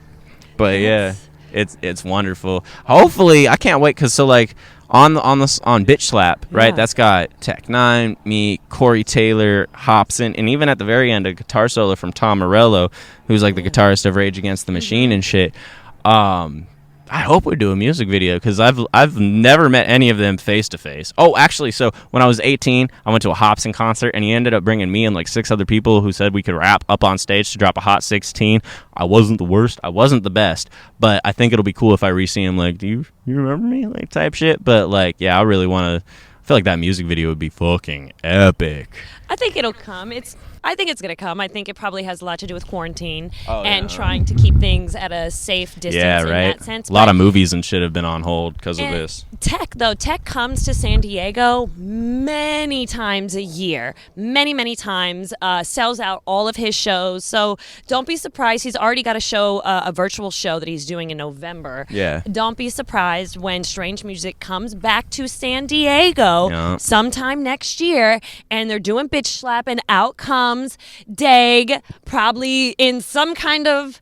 But yeah, it's wonderful. Hopefully, I can't wait because on Bitch Slap, right? That's got Tech Nine, me, Corey Taylor, Hobson, and even at the very end, a guitar solo from Tom Morello, who's like the guitarist of Rage Against the Machine and shit. I hope we do a music video because I've never met any of them face to face. Oh, actually, so when I was 18, I went to a Hobson concert and he ended up bringing me and like 6 other people who said we could rap up on stage to drop a hot 16. I wasn't the worst, I wasn't the best, but I think it'll be cool if I re-see him like, do you remember me, like type shit. But like, yeah, I really want to. I feel like that music video would be fucking epic. I think it'll come. I think it's going to come. I think it probably has a lot to do with quarantine and trying to keep things at a safe distance in that sense. A lot of movies and shit have been on hold because of this. Tech comes to San Diego many times a year. Many times. Sells out all of his shows. So don't be surprised. He's already got a show, a virtual show that he's doing in November. Yeah. Don't be surprised when Strange Music comes back to San Diego sometime next year and they're doing Bitch Slap and out comes Daeg, probably in some kind of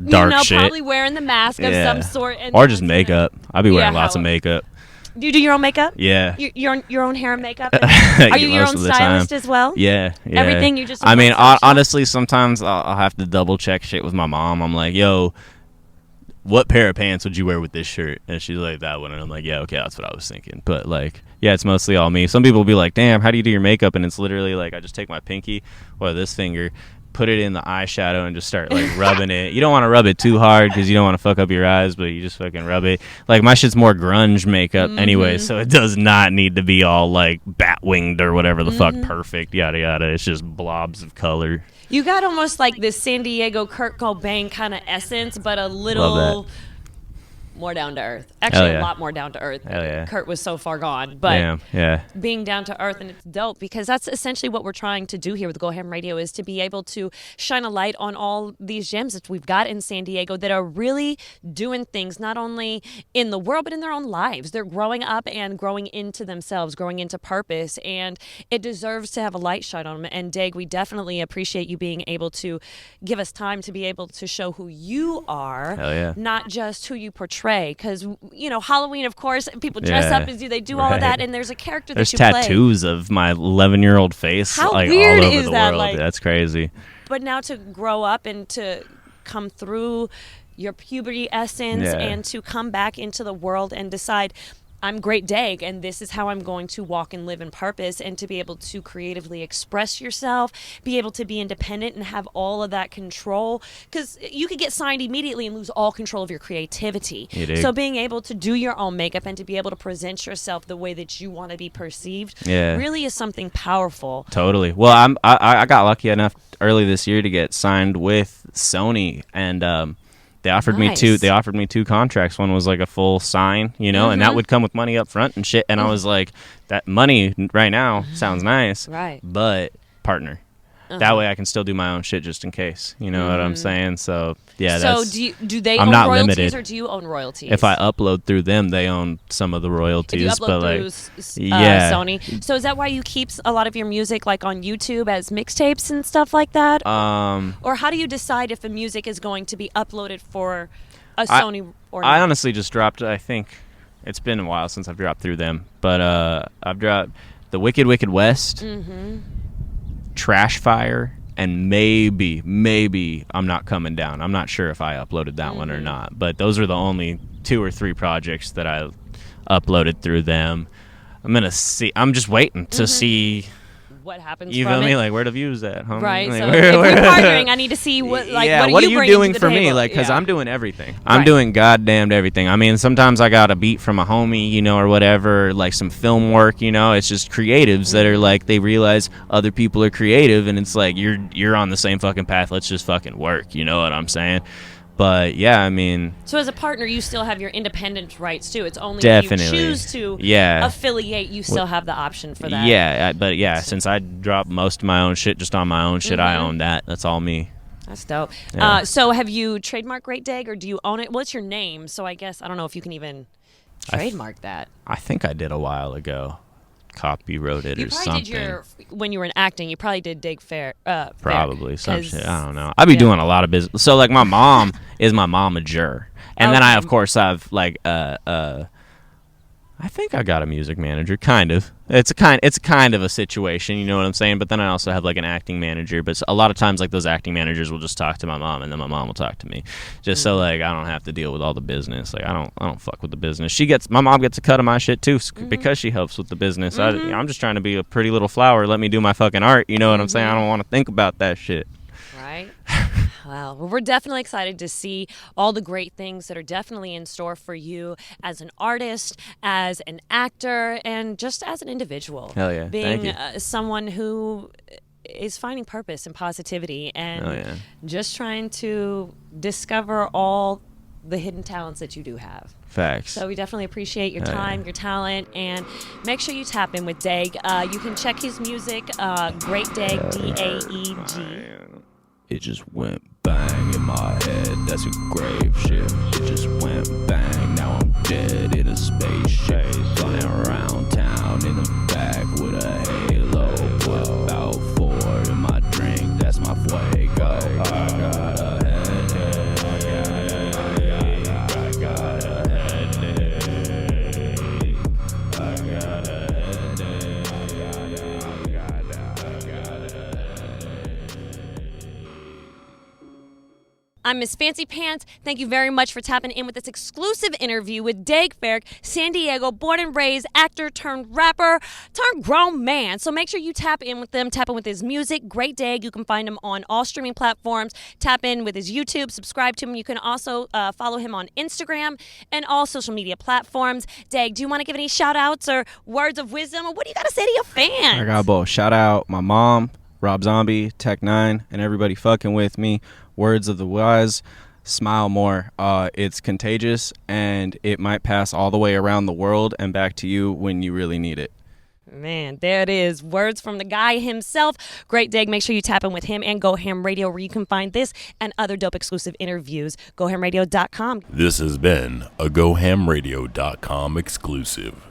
dark shit, probably wearing the mask of some sort, or just makeup. I'll be wearing lots of makeup. Do you do your own makeup? Yeah. Your own hair and makeup? Are you your own stylist as well? Yeah. Everything you just. I mean, honestly, sometimes I'll have to double check shit with my mom. I'm like, yo, what pair of pants would you wear with this shirt? And she's like, that one. And I'm like, yeah, okay, that's what I was thinking. But like, yeah, it's mostly all me. Some people will be like, damn, how do you do your makeup? And it's literally like, I just take my pinky or this finger put it in the eyeshadow and just start like rubbing it. You don't want to rub it too hard because you don't want to fuck up your eyes, but you just fucking rub it. Like my shit's more grunge makeup anyway, so it does not need to be all like bat winged or whatever the fuck, perfect, yada yada. It's just blobs of color. You got almost like this San Diego Kurt Cobain kind of essence, but a little more down to earth. Actually, a lot more down to earth. Hell yeah. Kurt was so far gone, but being down to earth, and it's dope because that's essentially what we're trying to do here with GoHAM Radio, is to be able to shine a light on all these gems that we've got in San Diego that are really doing things not only in the world but in their own lives. They're growing up and growing into themselves, growing into purpose, and it deserves to have a light shine on them. And Daeg, we definitely appreciate you being able to give us time to be able to show who you are, not just who you portray. Because, you know, Halloween, of course, people dress up as you. They do all of that, and there's a character that you play. There's tattoos of my 11-year-old face, How like weird all over is the that? world. Like, that's crazy. But now to grow up and to come through your puberty essence and to come back into the world and decide, I'm great Daeg, and this is how I'm going to walk and live in purpose, and to be able to creatively express yourself, be able to be independent and have all of that control, because you could get signed immediately and lose all control of your creativity. So being able to do your own makeup and to be able to present yourself the way that you want to be perceived really is something powerful. Totally. Well, I got lucky enough early this year to get signed with Sony, and they offered me two contracts. One was like a full sign, you know, and that would come with money up front and shit. And I was like, that money right now sounds nice, but partner. That way I can still do my own shit just in case. You know what I'm saying? So yeah. So do they own not royalties limited. Or do you own royalties? If I upload through them, they own some of the royalties. If you upload through Sony. So is that why you keep a lot of your music like on YouTube as mixtapes and stuff like that? Or how do you decide if the music is going to be uploaded for a Sony or not? I honestly just dropped, I think it's been a while since I've dropped through them, but I've dropped The Wicked Wicked West, Trash Fire, and maybe I'm Not Coming Down. I'm not sure if I uploaded that one or not, but those are the only 2 or 3 projects that I uploaded through them. I'm just waiting to see what happens. You feel me? Like, where the views at, homie? Right. Like, So if we're partnering, I need to see what what are you doing for me? Table? Like, because I'm doing everything. I'm doing goddamn everything. I mean, sometimes I got a beat from a homie, you know, or whatever, like some film work, you know. It's just creatives that are like, they realize other people are creative, and it's like, you're on the same fucking path. Let's just fucking work. You know what I'm saying? But yeah, I mean. So as a partner, you still have your independent rights too. It's only definitely. if you choose to affiliate, you still have the option for that. Yeah, but since I drop most of my own shit just on my own shit, I own that. That's all me. That's dope. Yeah. So have you trademarked Great Daeg, or do you own it? Well, it's your name, so I guess I don't know if you can even trademark that. I think I did a while ago. Copyright it or something. When you were in acting, you probably did Daeg Faerch. Probably some shit. I don't know. I be doing a lot of business. So like, my mom is my momager, and then I of course have like I think I got a music manager, kind of. It's kind of a situation, you know what I'm saying? But then I also have like an acting manager. But a lot of times, like, those acting managers will just talk to my mom, and then my mom will talk to me, just so like I don't have to deal with all the business. Like, I don't fuck with the business. My mom gets a cut of my shit too, because she helps with the business. I'm just trying to be a pretty little flower. Let me do my fucking art. You know what I'm saying? I don't want to think about that shit. Right. Well, we're definitely excited to see all the great things that are definitely in store for you as an artist, as an actor, and just as an individual. Hell yeah. Being someone who is finding purpose and positivity, and just trying to discover all the hidden talents that you do have. Facts. So we definitely appreciate your time, your talent, and make sure you tap in with Daeg. You can check his music, Great Daeg, Daeg. It just went bang in my head, that's a grave shift. It just went bang, now I'm dead in a spaceship, flying around town in the back with a halo. Put about 4 in my drink, that's my fuego. I got a headache, I got a headache, I got a I'm Miss Fancy Pants. Thank you very much for tapping in with this exclusive interview with Daeg Faerch, San Diego, born and raised, actor turned rapper, turned grown man. So make sure you tap in with them, tap in with his music. Great Daeg. You can find him on all streaming platforms. Tap in with his YouTube, subscribe to him. You can also follow him on Instagram and all social media platforms. Daeg, do you want to give any shout outs or words of wisdom, or what do you got to say to your fans? I got both. Shout out my mom, Rob Zombie, Tech9, and everybody fucking with me. Words of the wise, smile more. It's contagious, and it might pass all the way around the world and back to you when you really need it. Man, there it is. Words from the guy himself. Great Daeg. Make sure you tap in with him and GoHAM Radio, where you can find this and other dope exclusive interviews. GoHamRadio.com. This has been a GoHamRadio.com exclusive.